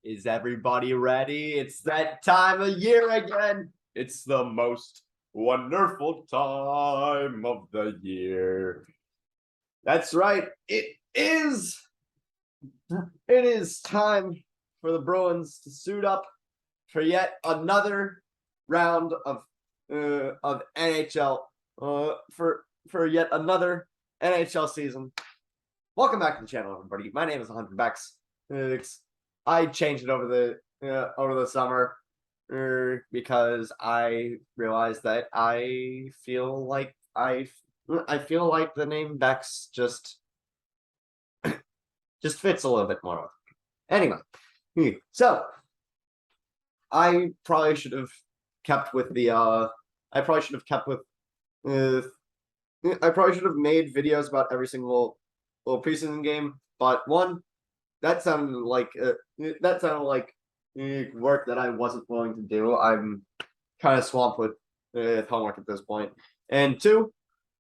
Is everybody ready? It's that time of year again. It's the most wonderful time of the year. That's right. It is time for the Bruins to suit up for yet another round of NHL for yet another NHL season. Welcome back to the channel, everybody. My name is Hunter Becks. I changed it over the summer because I realized that I feel like the name Becks just fits a little bit more. Anyway, so I probably should have kept with the I probably should have made videos about every single little preseason game, but one, that sounded like work that I wasn't willing to do. I'm kind of swamped with homework at this point, and two,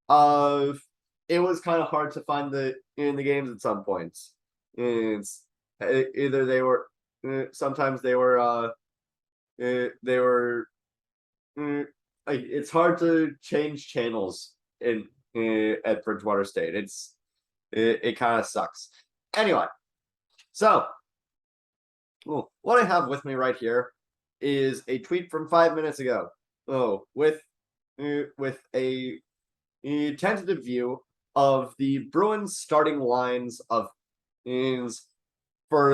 it was kind of hard to find the games at some points. It's either they were sometimes they were it's hard to change channels in at Bridgewater State. It kind of sucks. Anyway, so what I have with me right here is a tweet from 5 minutes ago. With a tentative view of the Bruins starting lines for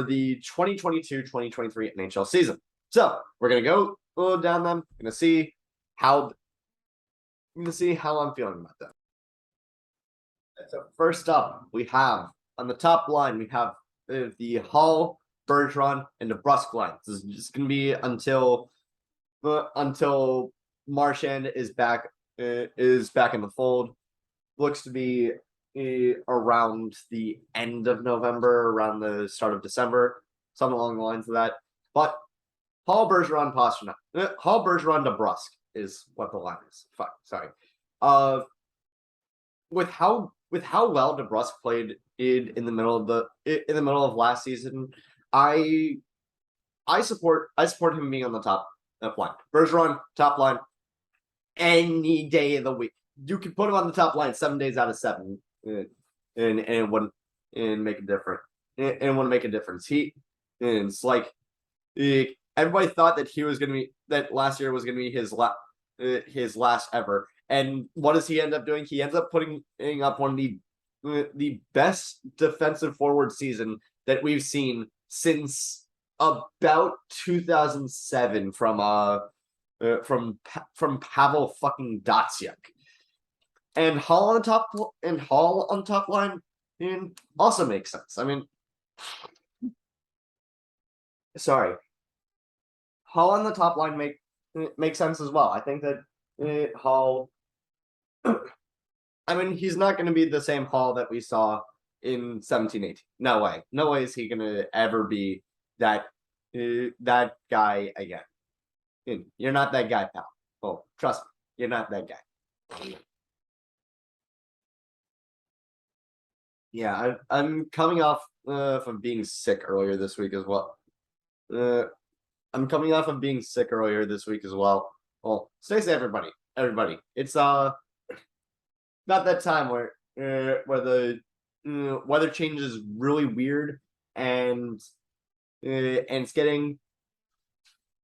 the 2022-2023 NHL season. So we're gonna go down them. Gonna see how I'm feeling about them. So first up, we have on the top line we have the Hall, Bergeron, and DeBrusk line. This is just gonna be until Marchand is back in the fold. Looks to be around the end of November, around the start of December, something along the lines of that. But Hall, Bergeron, DeBrusk is what the line is. Fuck, sorry. With how well DeBrusk played in the middle of last season, I support him being on the top line. Bergeron, top line, any day of the week. You can put him on the top line 7 days out of 7, and it wouldn't make a difference. It wouldn't make a difference. It's like everybody thought that last year was gonna be his last ever. And what does he end up doing? He ends up putting up one of the best defensive forward season that we've seen since about 2007 from Pavel fucking Datsyuk. And Hall on top line also makes sense. I mean, sorry, Hall on the top line makes sense as well. I think that Hall. I mean, he's not going to be the same Hall that we saw in 17-18. No way. No way is he going to ever be that guy again. You're not that guy, pal. Oh, trust me, you're not that guy. Yeah, I'm coming off from being sick earlier this week as well. I'm coming off of being sick earlier this week as well. Well, stay safe, everybody. Everybody, it's not that time where the weather changes really weird and it's getting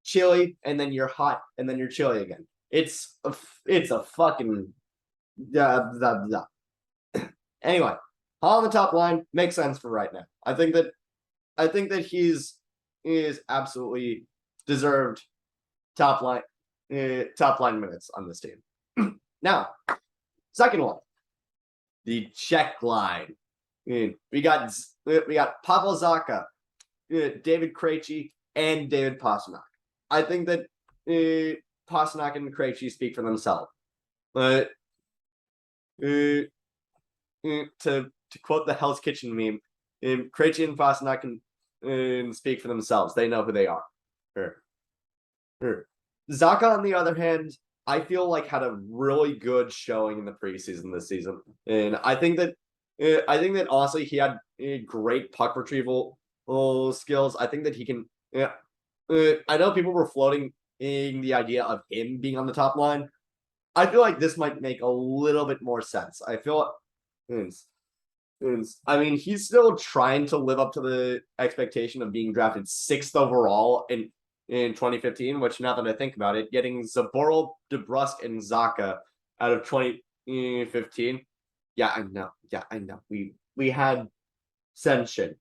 chilly, and then you're hot, and then you're chilly again. It's a fucking Anyway, Hall on the top line makes sense for right now. I think that he is absolutely deserved top line minutes on this team. Now, second one, the Czech line. We got Pavel Zacha, David Krejci, and David Pastrnak. I think that Pastrnak and Krejci speak for themselves. But to quote the Hell's Kitchen meme, Krejci and Pastrnak can speak for themselves. They know who they are. Zacha, on the other hand, I feel like had a really good showing in the preseason this season, and I think that honestly he had great puck retrieval skills. I think that he can Yeah. I know people were floating in the idea of him being on the top line. I feel like this might make a little bit more sense. I feel I mean, he's still trying to live up to the expectation of being drafted 6th overall in 2015, which now that I think about it, getting Zaboral, DeBrusque, and Zaka out of 2015. Yeah, I know. Yeah, I know. We had Senshin.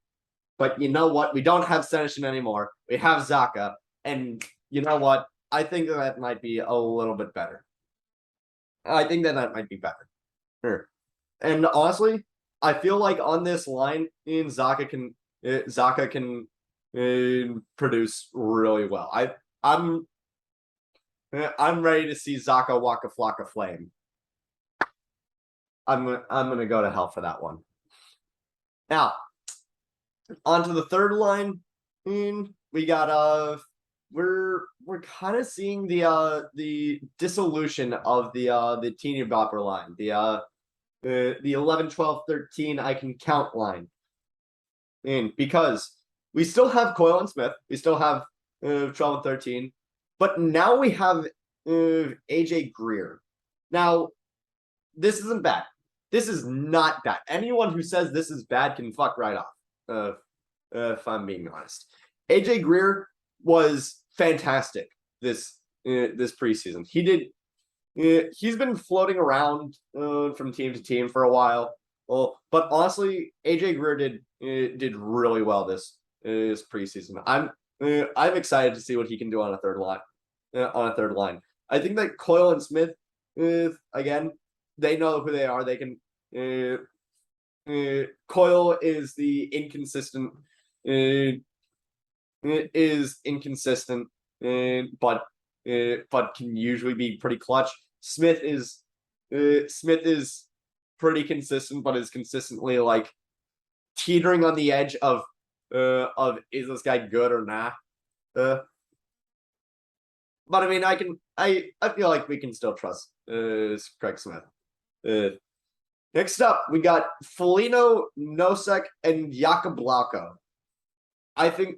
But you know what? We don't have Senishin anymore. We have Zaka. And you know what? I think that might be a little bit better. I think that might be better. Sure. And honestly, I feel like on this line, Zaka can produce really well. I'm ready to see Zaka Waka Flocka Flame. I'm gonna go to hell for that one. Now, onto the third line. We got we're kind of seeing the dissolution of the teeny bopper line. The 11, 12, 13 I can count line. And because we still have Coyle and Smith, we still have 12 and 13, but now we have AJ Greer. Now, this isn't bad. This is not bad. Anyone who says this is bad can fuck right off. If I'm being honest, AJ Greer was fantastic this preseason. He's been floating around from team to team for a while. Well, but honestly, AJ Greer did really well this preseason. I'm excited to see what he can do on a third line. I think that Coyle and Smith, again, they know who they are. They can. Coyle is the inconsistent. But can usually be pretty clutch. Smith is pretty consistent, but is consistently like teetering on the edge of is this guy good or not? But I mean, I feel like we can still trust Craig Smith. Next up, we got Foligno, Nosek, and Jakub Lauko. I think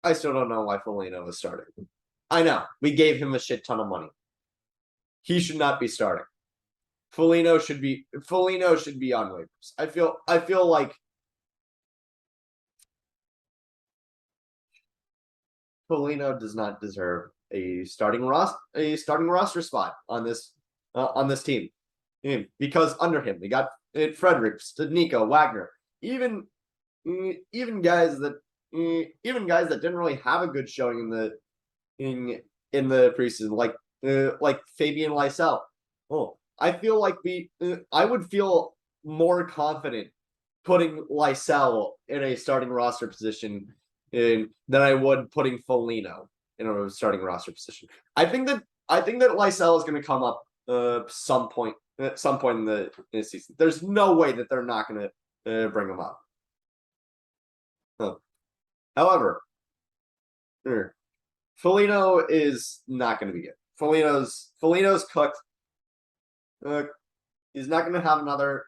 I still don't know why Foligno was starting. I know we gave him a shit ton of money. He should not be starting. Foligno should be on waivers. I feel like Foligno does not deserve a starting roster spot on this team. Because under him we got Frederick, Studnicka, Wagner, even guys that didn't really have a good showing in the preseason, like Fabian Lysell. Oh, I feel like I would feel more confident putting Lysell in a starting roster position than I would putting Foligno in a starting roster position. I think that Lysell is going to come up some point in the season. There's no way that they're not going to bring him up. However, Foligno is not going to be good. Foligno's cooked. He's not going to have another.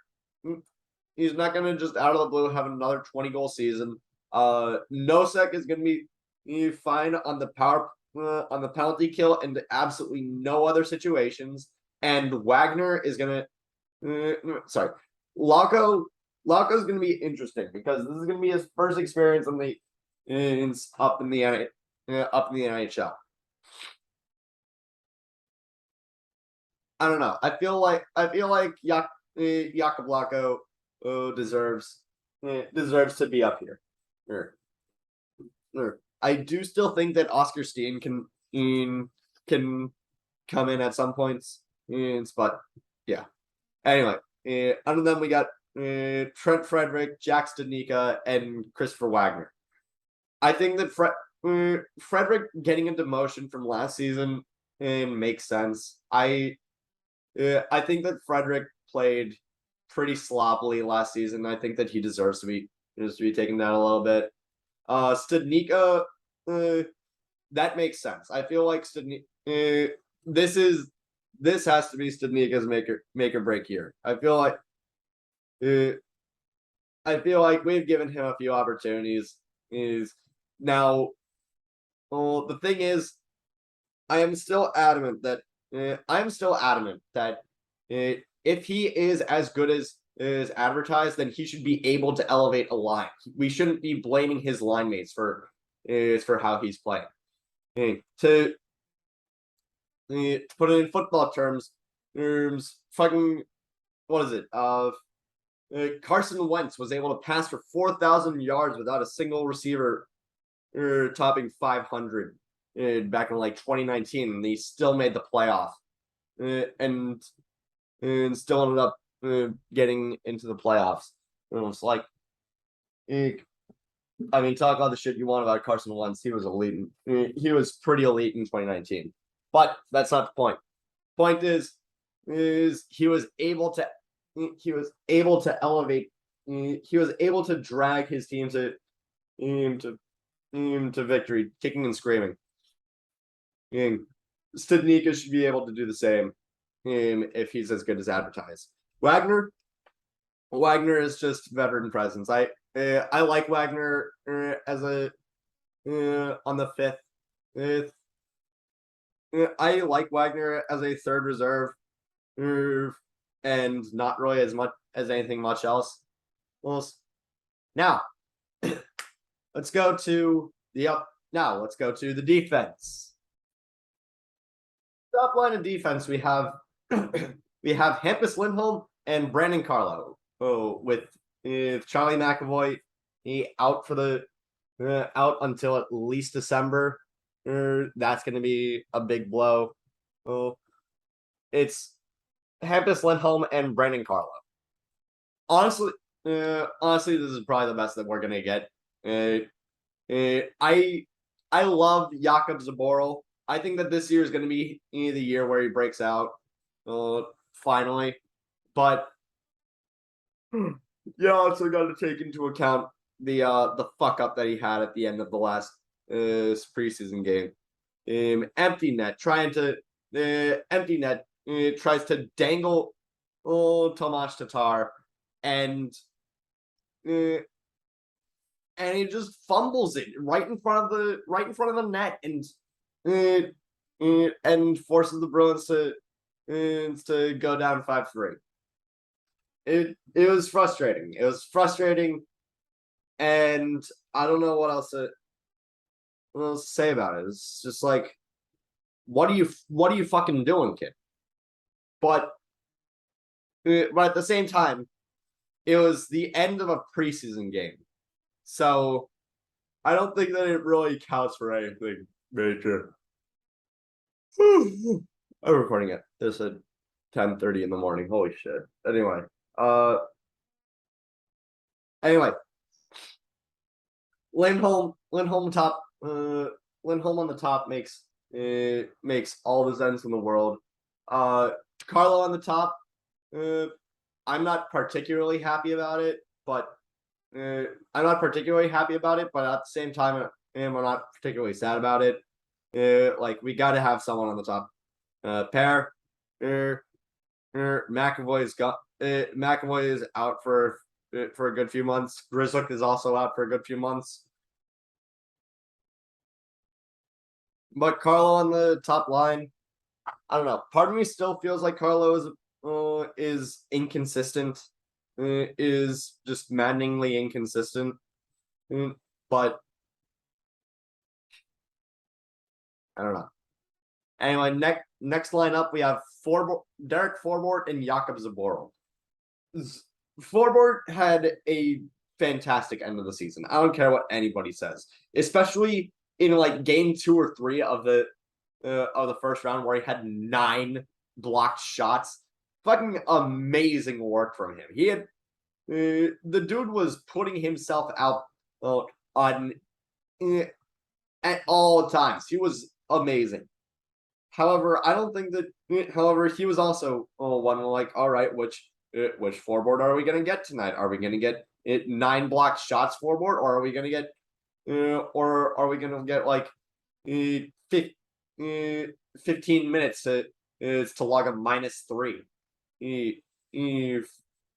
He's not going to just out of the blue have another 20-goal season. Nosek is going to be fine on the penalty kill and absolutely no other situations. And Wagner is going to. Lauko's going to be interesting because this is going to be his first experience up in the NHL. I don't know. I feel like Jakub Lauko deserves to be up here. I do still think that Oscar Steen can come in at some points, but yeah. Anyway, under them we got Trent Frederick, Jack Studnicka, and Christopher Wagner. I think that Frederick getting into motion from last season makes sense. I think that Frederick played pretty sloppily last season. I think that he deserves to be taken down a little bit. Studnicka, that makes sense. I feel like Studnicka. This has to be Studnicka's make or break year. I feel like I feel like we've given him a few opportunities. Is now, well, the thing is, I am still adamant that if he is as good as is advertised, then he should be able to elevate a line. We shouldn't be blaming his line mates for how he's playing. To put it in football terms, fucking what is it? Carson Wentz was able to pass for 4,000 yards without a single receiver topping 500 back in like 2019, and he still made the playoff, and still ended up getting into the playoffs. And it's like, I mean, talk all the shit you want about Carson Wentz. He was elite. He was pretty elite in 2019, but that's not the point. Point is he was able to elevate. He was able to drag his team to victory, kicking and screaming. Studnicka should be able to do the same if he's as good as advertised. Wagner is just veteran presence. I like Wagner as a on the fifth. I like Wagner as a third reserve, and not really as much as anything much else. Well, now let's go to the defense. Top line of defense, we have Hampus Lindholm and Brandon Carlo. With Charlie McAvoy, he out until at least December. That's going to be a big blow. It's Hampus Lindholm and Brandon Carlo. Honestly, this is probably the best that we're going to get. I love Jakub Zboril. I think that this year is going to be the year where he breaks out, finally. But yeah, also got to take into account the fuck up that he had at the end of the last preseason game. Empty net tries to dangle Tomas Tatar, and he just fumbles it right in front of the net, and forces the Bruins to go down 5-3. It was frustrating. And I don't know what else to say about it. It's just like, what are you fucking doing, kid? But at the same time, it was the end of a preseason game, so I don't think that it really counts for anything major. I'm recording it. This at 10:30 in the morning. Holy shit. Anyway, Lindholm on the top makes all the sense in the world. Carlo on the top, I'm not particularly happy about it, but at the same time, I'm not particularly sad about it. Like, we got to have someone on the top pair. McAvoy is out for a good few months. Grislick is also out for a good few months. But Carlo on the top line, I don't know. Part of me still feels like Carlo is inconsistent, is just maddeningly inconsistent. But I don't know. Anyway, next lineup, we have Derek Forbort and Jakub Zboril. Forbort had a fantastic end of the season. I don't care what anybody says, especially in like game 2 or 3 of the first round, where he had 9 blocked shots. Fucking amazing work from him. He had the dude was putting himself out at all times. He was amazing. However, I don't think that. However, he was also one like, all right, which Forbort are we going to get tonight? Are we going to get 9 blocked shots Forbort, or are we going to get, like 15 minutes to log a -3?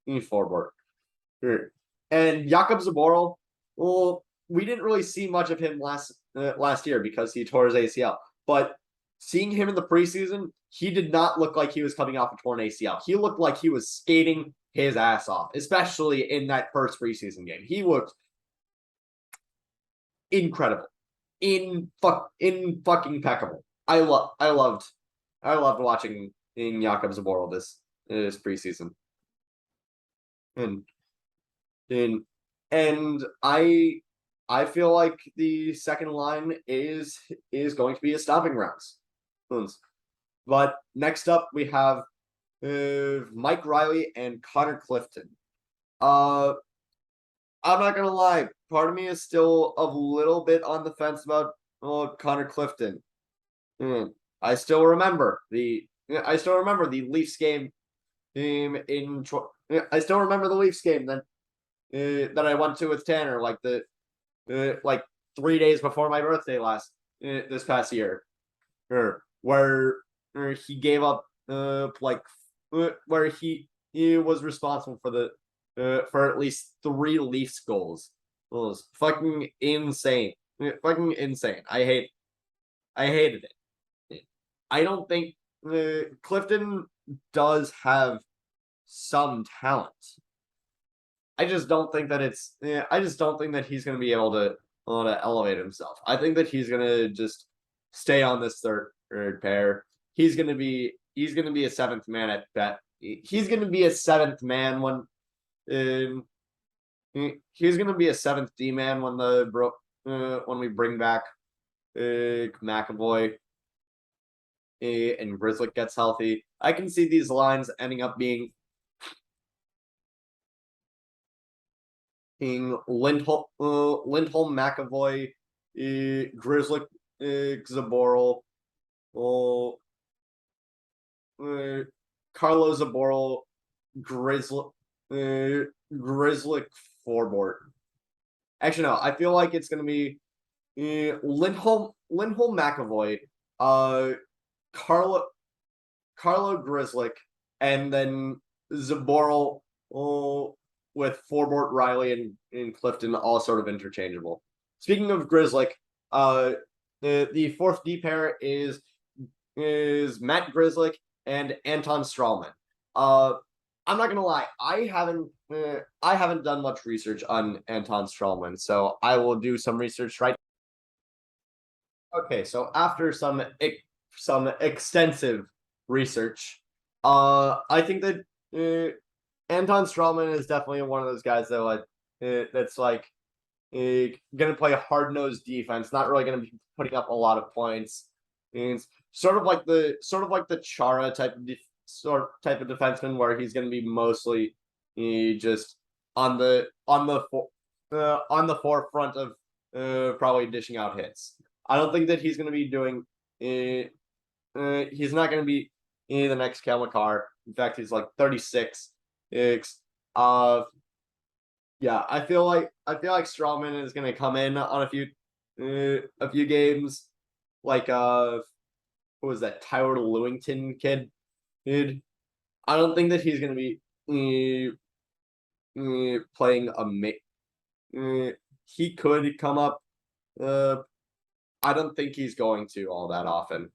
Forbort. And Jakub Zaboral, well, we didn't really see much of him last year because he tore his ACL. But seeing him in the preseason, he did not look like he was coming off a torn ACL. He looked like he was skating his ass off, especially in that first preseason game. He looked incredible, in fucking impeccable. I loved watching in Jakub Zaboral this preseason, and and and I feel like the second line is going to be a stomping grounds. But next up we have Mike Riley and Connor Clifton. I'm not gonna lie, part of me is still a little bit on the fence about Connor Clifton. I still remember the Leafs game I still remember the Leafs game that I went to with Tanner like 3 days before my birthday this past year, where he gave up where he was responsible for at least 3 Leafs goals. It was fucking insane. Fucking insane. I hated it. I don't think Clifton does have some talent. I just don't think that he's going to be able to elevate himself. I think that he's going to just stay on this third pair. He's going to be a 7th man at bet. He's going to be a 7th man when he's going to be a 7th D man when when we bring back McAvoy and Grislick gets healthy. I can see these lines ending up being Lindholm, McAvoy, Grislick, Zaboral, Carlo Zaboral, Grislick, Forbort. Actually, no. I feel like it's gonna be Lindholm, McAvoy, Carlo Grislick, and then Zaboral with Forbort, Riley, and Clifton all sort of interchangeable. Speaking of Grislick, the 4th D pair is Matt Grislick and Anton Strawman. I'm not gonna lie, I haven't done much research on Anton Strawman, so I will do some research right. Okay, so after some extensive research, I think that Anton Strawman is definitely one of those guys that that's gonna play a hard-nosed defense, not really gonna be putting up a lot of points. It's sort of like the Chara type of defenseman, where he's gonna be mostly just on the forefront of probably dishing out hits. I don't think that he's gonna be doing. He's not gonna be the next Cale Makar. In fact, he's like 36. Yeah, I feel like Strawman is gonna come in on a few games, like who was that, Tyler Lewington kid? Dude, I don't think that he's gonna be playing he could come up. I don't think he's going to all that often.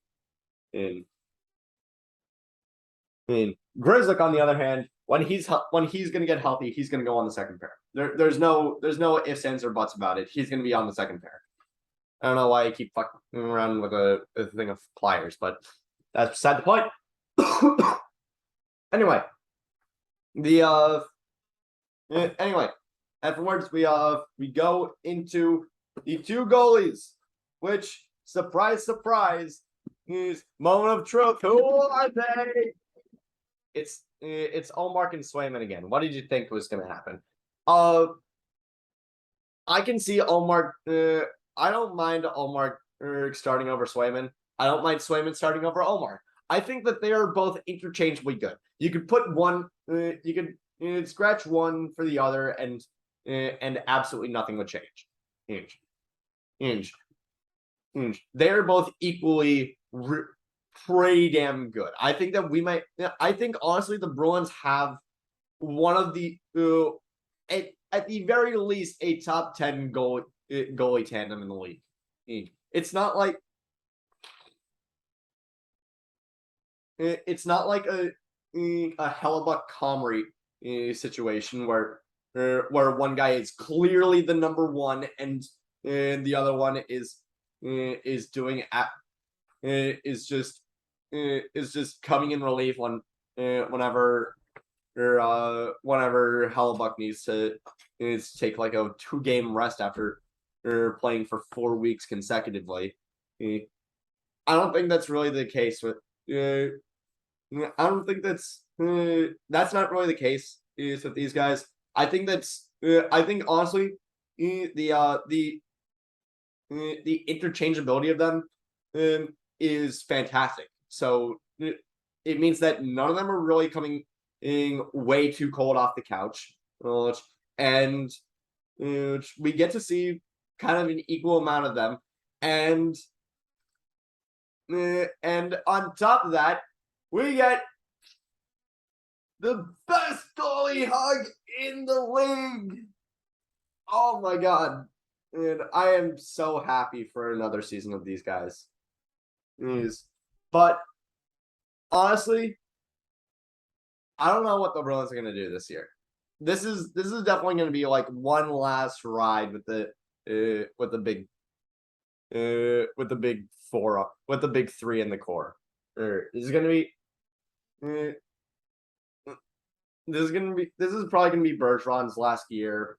Grislick, on the other hand, when he's gonna get healthy, he's gonna go on the second pair. There's no ifs, ands, or buts about it. He's gonna be on the second pair. I don't know why I keep fucking around with a thing of pliers, but that's beside the point. Anyway, afterwards we go into the 2 goalies, which, surprise, is moment of truth. Who are they? It's Ullmark and Swayman again. What did you think was going to happen? I can see Ullmark. I don't mind Ullmark starting over Swayman. I don't mind Swayman starting over Ullmark. I think that they are both interchangeably good. You could put one. You could scratch one for the other, and absolutely nothing would change. They're both equally pretty damn good. I think that I think honestly the Bruins have one of the at the very least a top 10 goalie tandem in the league. It's not like a Hellebuck Comrie situation where one guy is clearly the number one and the other one is just coming in relief whenever Hellebuck needs to take like a 2-game rest after playing for 4 weeks consecutively. I don't think that's really the case with. I don't think that's not really the case with these guys. I think honestly, the interchangeability of them is fantastic. So it means that none of them are really coming in way too cold off the couch, and we get to see kind of an equal amount of them, and on top of that, we get the best goalie hug in the league. Oh my god. And I am so happy for another season of these guys. But honestly, I don't know what the Bruins are going to do this year. This is definitely going to be like one last ride with the big four, with the big three in the core. This is probably going to be Bergeron's last year.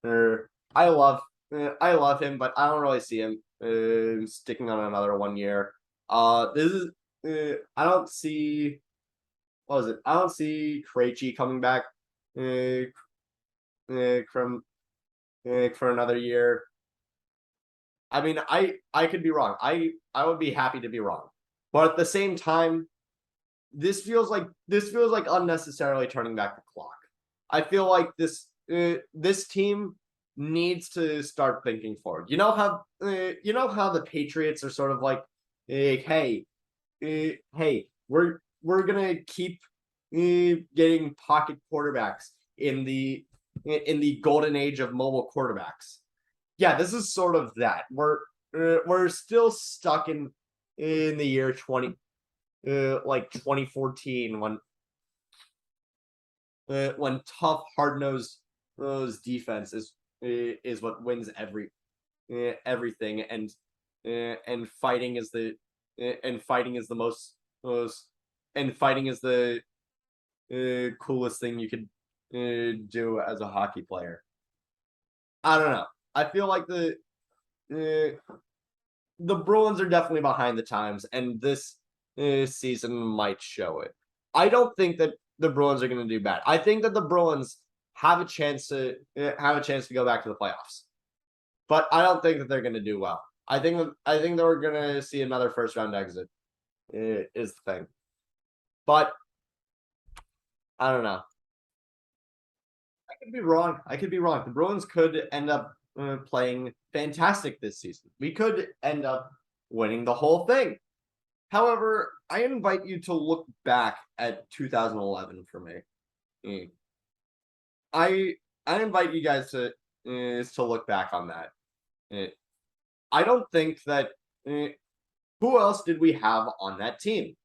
I love him, but I don't really see him sticking on another 1 year. I don't see Krejci coming back for another year. I mean, I could be wrong. I would be happy to be wrong, but at the same time, this feels like unnecessarily turning back the clock. I feel like this team needs to start thinking forward. You know how the Patriots are sort of like, hey, we're gonna keep getting pocket quarterbacks in the golden age of mobile quarterbacks. Yeah, this is sort of that. We're still stuck in the year 2014 when tough, hard-nosed defense is what wins everything, and fighting is the coolest thing you could do as a hockey player. I don't know. I feel like the Bruins are definitely behind the times, and this season might show it. I don't think that the Bruins are going to do bad. I think that the Bruins have a chance to go back to the playoffs, but I don't think that they're going to do well. I think they're going to see another first round exit. Is the thing, but I don't know. I could be wrong. The Bruins could end up playing fantastic this season. We could end up winning the whole thing. However, I invite you to look back at 2011 for me. I invite you guys to look back on that. I don't think that. Who else did we have on that team?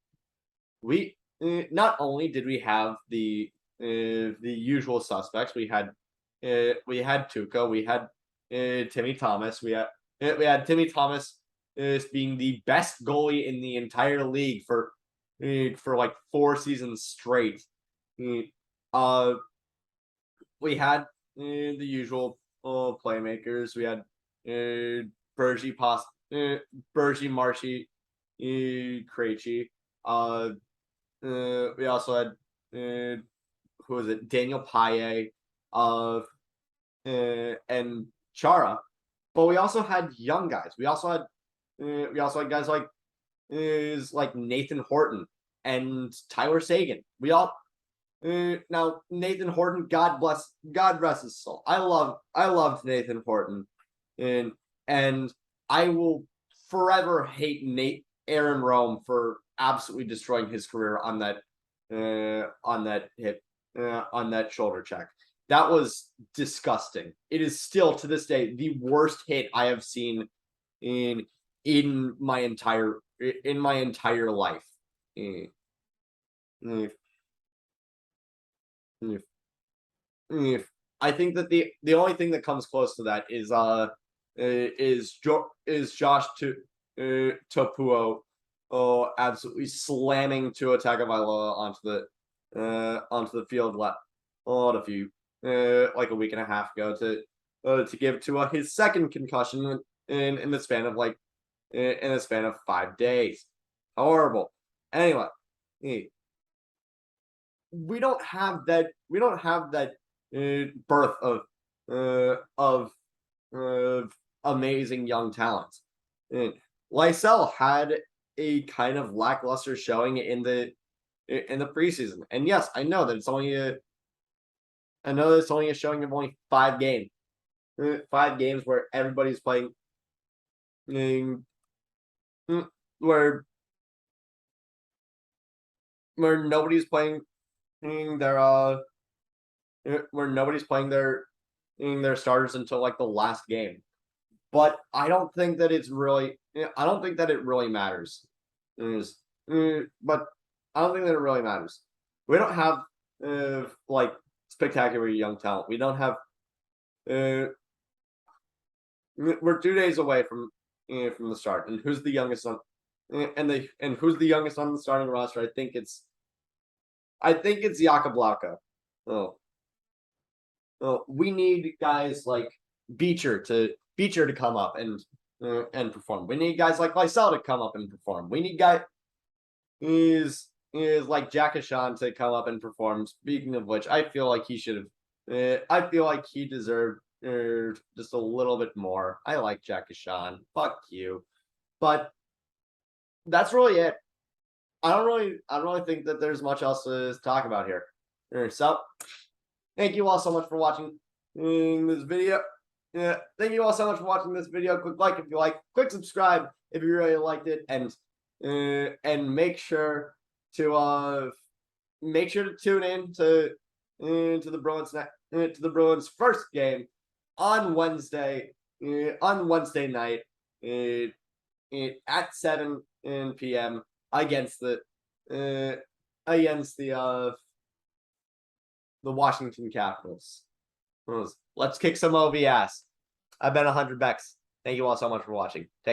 We not only did we have the usual suspects. We had Tuukka. We had Timmy Thomas. We had Timmy Thomas being the best goalie in the entire league for like 4 seasons straight. We had the usual playmakers. We had Bergie, Marshy, Krejci. We also had who was it? Daniel Paille, and Chara. But we also had young guys. We also had guys like Nathan Horton and Tyler Seguin. We all now Nathan Horton, God rest his soul. I loved Nathan Horton, and I will forever hate Aaron Rome for absolutely destroying his career on that shoulder check. That was disgusting. It is still to this day the worst hit I have seen in my entire life. Eh, eh, eh, I think that the only thing that comes close to that is Josh Topuo absolutely slamming Tua Tagovailoa onto the field a few like a week and a half ago to give Tua his second concussion in the span of 5 days. Horrible. Anyway, we don't have that birth of amazing young talents. Lysell had a kind of lackluster showing in the preseason, and yes, I know that it's only a showing of only 5 games, 5 games where everybody's playing, where nobody's playing their where nobody's playing their starters until like the last game. But I don't think that it really matters. But I don't think that it really matters. We don't have like spectacular young talent. We don't have. We're 2 days away from the start, and who's the youngest on, and who's the youngest on the starting roster? I think it's Jakob Lauka. We need guys like Beecher to come up and perform. We need guys like Lysell to come up and perform. We need guys like Jack Ashan to come up and perform. Speaking of which, I feel like he should have. I feel like he deserved just a little bit more. I like Jack Ashan. Fuck you. But that's really it. I don't really think that there's much else to talk about here. So, thank you all so much for watching this video. Thank you all so much for watching this video. Quick like if you like, quick subscribe if you really liked it, and make sure to tune in to the Bruins first game on Wednesday night at 7 p.m. against the Washington Capitals. Let's kick some OV ass. I bet $100. Thank you all so much for watching. Take